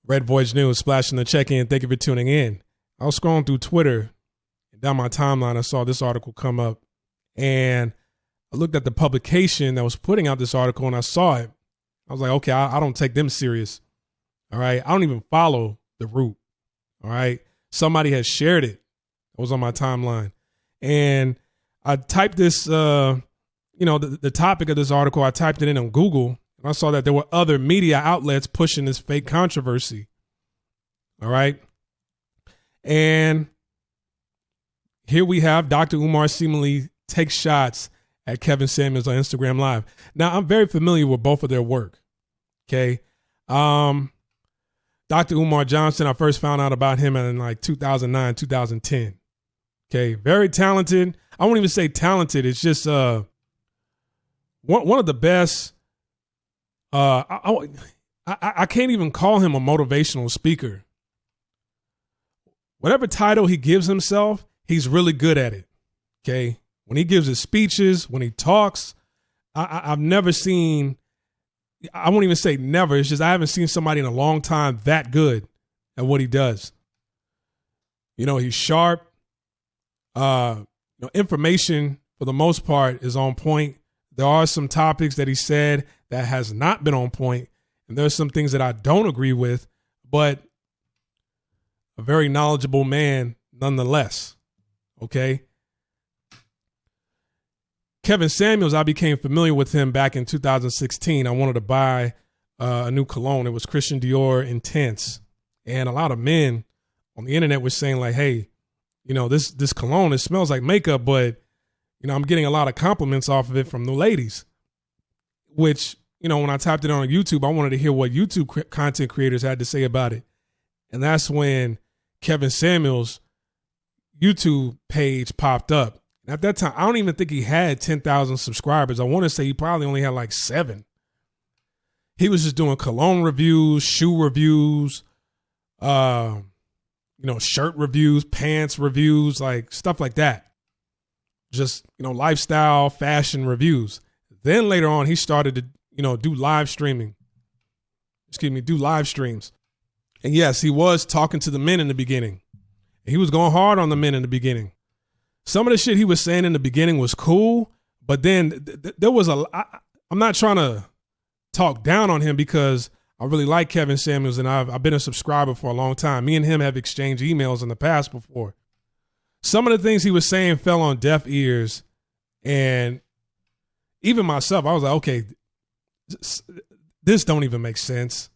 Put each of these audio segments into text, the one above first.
Red Voice News, splashing the check-in. Thank you for tuning in. I was scrolling through Twitter, and down my timeline, I saw this article come up, and I looked at the publication that was putting out this article, and I saw it. I was like, okay, I don't take them serious. All right. I don't even follow The Root. All right. Somebody has shared it. It was on my timeline. And I typed this, the topic of this article, I typed it in on Google, and I saw that there were other media outlets pushing this fake controversy. All right. And here we have Dr. Umar seemingly takes shots at Kevin Samuels on Instagram Live. Now, I'm very familiar with both of their work. Okay. Dr. Umar Johnson, I first found out about him in like 2009, 2010. Okay. Very talented. I won't even say talented. It's just one of the best. I can't even call him a motivational speaker. Whatever title he gives himself, he's really good at it. Okay. When he gives his speeches, when he talks, I've never seen, I won't even say never. It's just I haven't seen somebody in a long time that good at what he does. You know, he's sharp. Information for the most part is on point. There are some topics that he said that has not been on point, and there's some things that I don't agree with, but a very knowledgeable man nonetheless. Okay. Kevin Samuels, I became familiar with him back in 2016. I wanted to buy a new cologne. It was Christian Dior Intense. And a lot of men on the internet were saying like, hey, you know, this cologne, it smells like makeup, but, you know, I'm getting a lot of compliments off of it from the ladies, which, you know, when I typed it on YouTube, I wanted to hear what YouTube content creators had to say about it. And that's when Kevin Samuels' YouTube page popped up. At that time, I don't even think he had 10,000 subscribers. I want to say he probably only had like 7. He was just doing cologne reviews, shoe reviews, shirt reviews, pants reviews, like stuff like that. Just, lifestyle, fashion reviews. Then later on, he started to, do live streaming. Do live streams. And yes, he was talking to the men in the beginning. He was going hard on the men in the beginning. Some of the shit he was saying in the beginning was cool, but then there was I'm not trying to talk down on him because I really like Kevin Samuels and I've been a subscriber for a long time. Me and him have exchanged emails in the past before. Some of the things he was saying fell on deaf ears, and even myself, I was like, okay, this don't even make sense.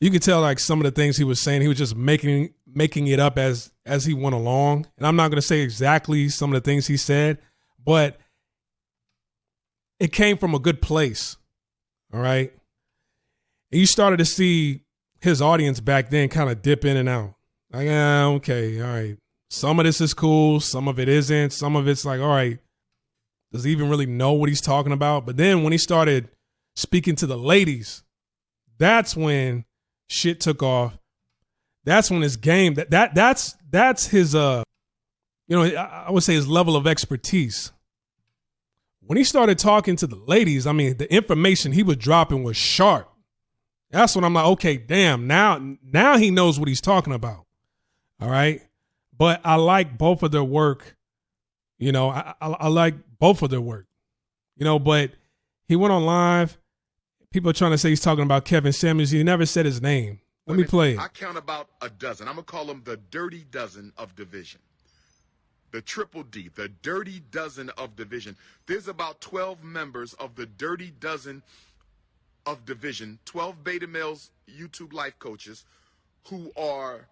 You could tell like some of the things he was saying, he was just making it up as he went along. And I'm not going to say exactly some of the things he said, but it came from a good place. All right. And you started to see his audience back then kind of dip in and out. Like, okay, all right. Some of this is cool. Some of it isn't. Some of it's like, all right, does he even really know what he's talking about? But then when he started speaking to the ladies, that's when shit took off. That's when his game, that's his, I would say his level of expertise. When he started talking to the ladies, I mean, the information he was dropping was sharp. That's when I'm like, okay, damn, now he knows what he's talking about. All right. But I like both of their work. I like both of their work, but he went on live. People are trying to say he's talking about Kevin Samuels. He never said his name. Let me play it. I count about a dozen. I'm going to call them the dirty dozen of division. The triple D, the dirty dozen of division. There's about 12 members of the dirty dozen of division, 12 beta males, YouTube life coaches, who are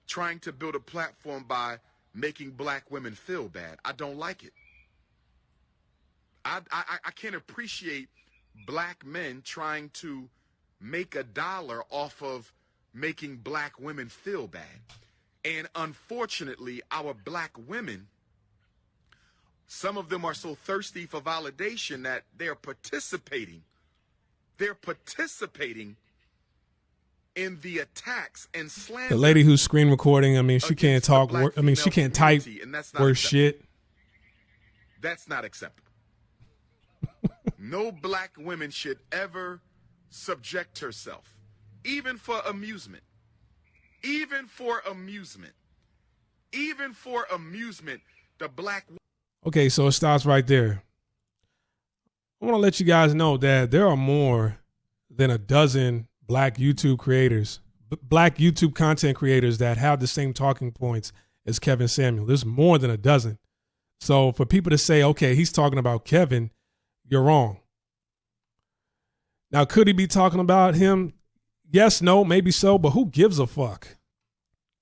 trying to build a platform by making black women feel bad. I don't like it. I can't appreciate black men trying to make a dollar off of making black women feel bad. And unfortunately, our black women, some of them are so thirsty for validation that they're participating in the attacks and slander. The lady who's screen recording, I mean, she can't talk. She can't type worse shit. That's not acceptable. No black woman should ever subject herself, even for amusement, Even for amusement, the black. Okay, so it stops right there. I want to let you guys know that there are more than a dozen black YouTube creators, black YouTube content creators that have the same talking points as Kevin Samuel. There's more than a dozen. So for people to say, okay, he's talking about Kevin, you're wrong. Now, could he be talking about him? Yes, no, maybe so, but who gives a fuck?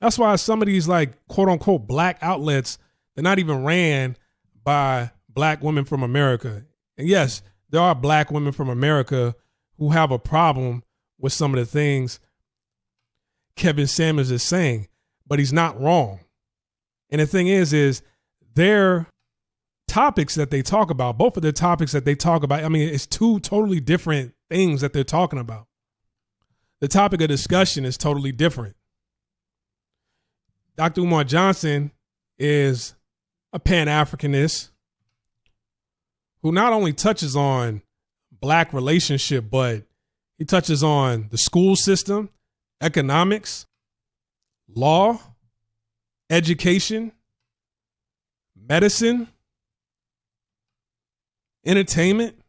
That's why some of these like quote unquote black outlets, they're not even ran by black women from America. And yes, there are black women from America who have a problem with some of the things Kevin Samuels is saying, but he's not wrong. And the thing is their topics that they talk about, both of the topics that they talk about, I mean, it's two totally different things that they're talking about. The topic of discussion is totally different. Dr. Umar Johnson is a Pan-Africanist who not only touches on black relationship, but he touches on the school system, economics, law, education, medicine, entertainment,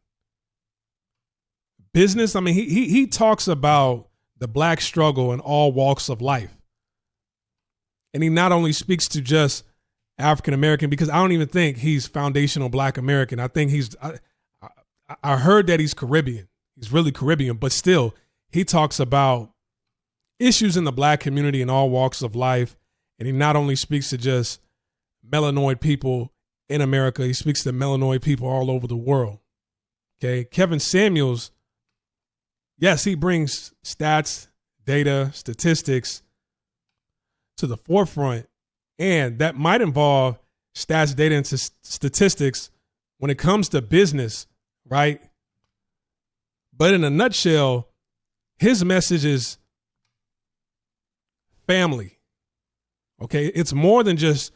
business. I mean, he talks about the black struggle in all walks of life. And he not only speaks to just African American, because I don't even think he's foundational black American. I think I heard that he's Caribbean. He's really Caribbean, but still he talks about issues in the black community in all walks of life. And he not only speaks to just melanoid people in America, he speaks to melanoid people all over the world. Okay. Kevin Samuels, yes, he brings stats, data, statistics to the forefront, and that might involve stats, data, and statistics when it comes to business, right? But in a nutshell, his message is family. Okay, it's more than just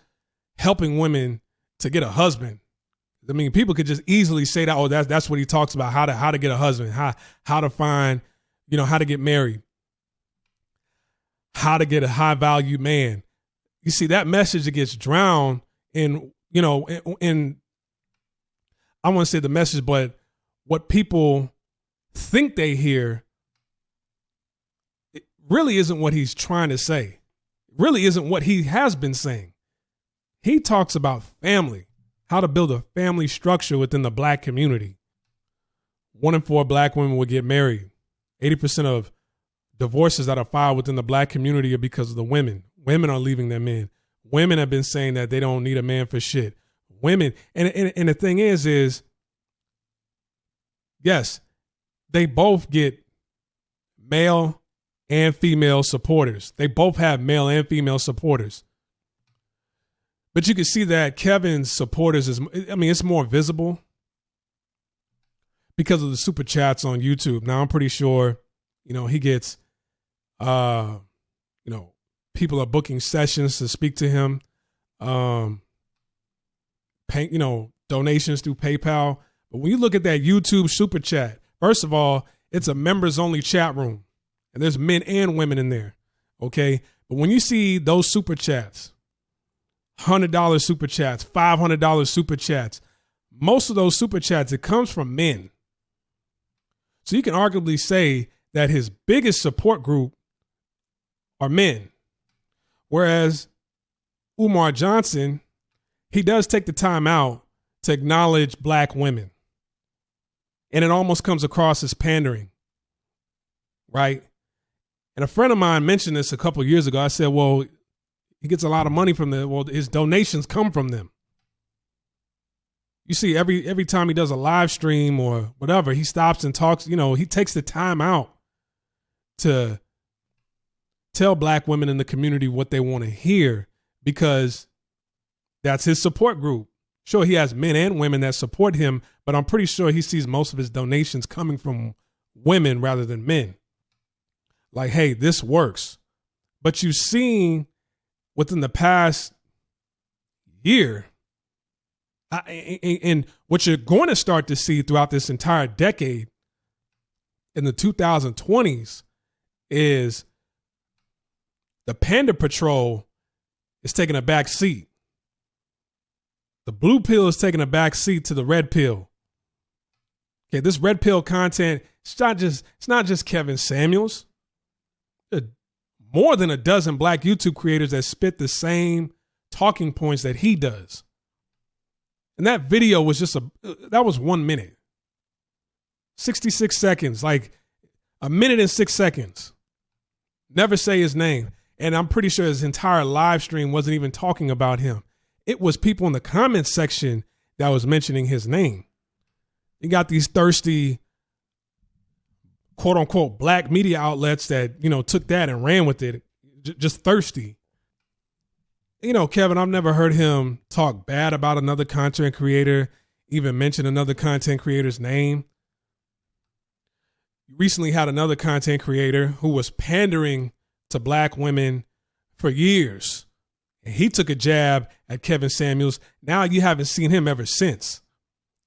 helping women to get a husband. I mean, people could just easily say that, oh, that's what he talks about, how to get a husband, how to find, how to get married, how to get a high value man. You see, that message that gets drowned in I want to say the message, but what people think they hear, it really isn't what he's trying to say. It really isn't what he has been saying. He talks about family, how to build a family structure within the black community. 1 in 4 black women will get married. 80% of divorces that are filed within the black community are because of the women. Women are leaving their men. Women have been saying that they don't need a man for shit. Women, and the thing is, yes, they both get male and female supporters. They both have male and female supporters. But you can see that Kevin's supporters it's more visible because of the super chats on YouTube. Now, I'm pretty sure, he gets, people are booking sessions to speak to him, donations through PayPal. But when you look at that YouTube super chat, first of all, it's a members only chat room and there's men and women in there. Okay. But when you see those super chats, $100 super chats, $500 super chats, most of those super chats, it comes from men. So you can arguably say that his biggest support group are men. Whereas Umar Johnson, he does take the time out to acknowledge black women. And it almost comes across as pandering, right? And a friend of mine mentioned this a couple of years ago. I said, well, he gets a lot of money from them. Well, his donations come from them. You see, every time he does a live stream or whatever, he stops and talks, he takes the time out to tell black women in the community what they want to hear because that's his support group. Sure, he has men and women that support him, but I'm pretty sure he sees most of his donations coming from women rather than men. Like, hey, this works. But you've seen within the past year, and what you're going to start to see throughout this entire decade in the 2020s is The Panda Patrol is taking a back seat. The blue pill is taking a back seat to the red pill. Okay, this red pill content, it's not just Kevin Samuels. There are more than a dozen black YouTube creators that spit the same talking points that he does. And that video was that was 1 minute. 66 seconds, like a minute and 6 seconds. Never say his name. And I'm pretty sure his entire live stream wasn't even talking about him. It was people in the comments section that was mentioning his name. You got these thirsty, quote unquote, black media outlets that, took that and ran with it. Just thirsty. Kevin, I've never heard him talk bad about another content creator, even mention another content creator's name. You recently had another content creator who was pandering to black women for years. And he took a jab at Kevin Samuels. Now you haven't seen him ever since.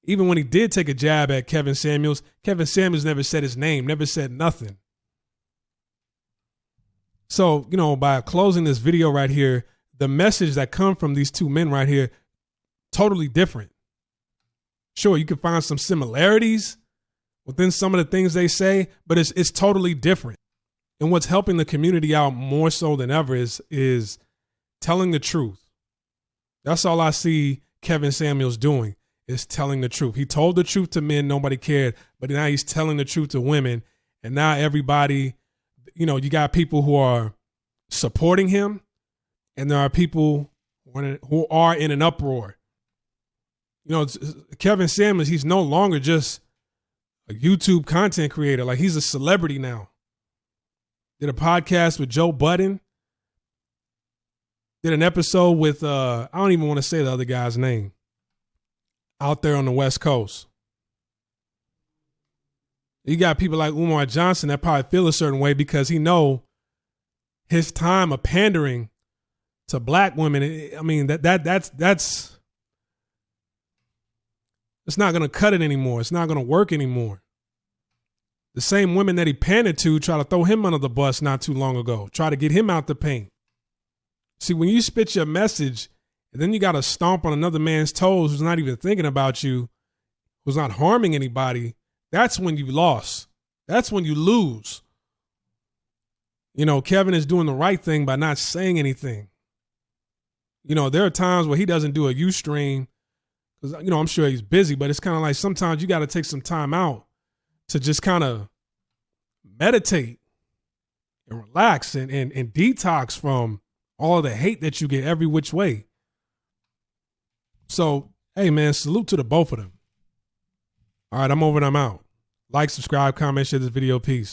Even when he did take a jab at Kevin Samuels never said his name, never said nothing. So, by closing this video right here, the message that come from these two men right here, totally different. Sure, you can find some similarities within some of the things they say, but it's totally different. And what's helping the community out more so than ever is telling the truth. That's all I see Kevin Samuels doing, is telling the truth. He told the truth to men, nobody cared, but now he's telling the truth to women. And now everybody, you got people who are supporting him, and there are people who are in an uproar. Kevin Samuels, he's no longer just a YouTube content creator. Like, he's a celebrity now. Did a podcast with Joe Budden. Did an episode with, I don't even want to say the other guy's name, out there on the West Coast. You got people like Umar Johnson that probably feel a certain way because he know his time of pandering to black women. I mean, that's it's not going to cut it anymore. It's not going to work anymore. The same women that he pandered to try to throw him under the bus not too long ago, try to get him out the paint. See, when you spit your message and then you got to stomp on another man's toes who's not even thinking about you, who's not harming anybody, that's when you lost. That's when you lose. Kevin is doing the right thing by not saying anything. There are times where he doesn't do a Ustream because, I'm sure he's busy, but it's kind of like sometimes you got to take some time out to just kind of meditate and relax and detox from all the hate that you get every which way. So, hey, man, salute to the both of them. All right, I'm over and I'm out. Like, subscribe, comment, share this video. Peace.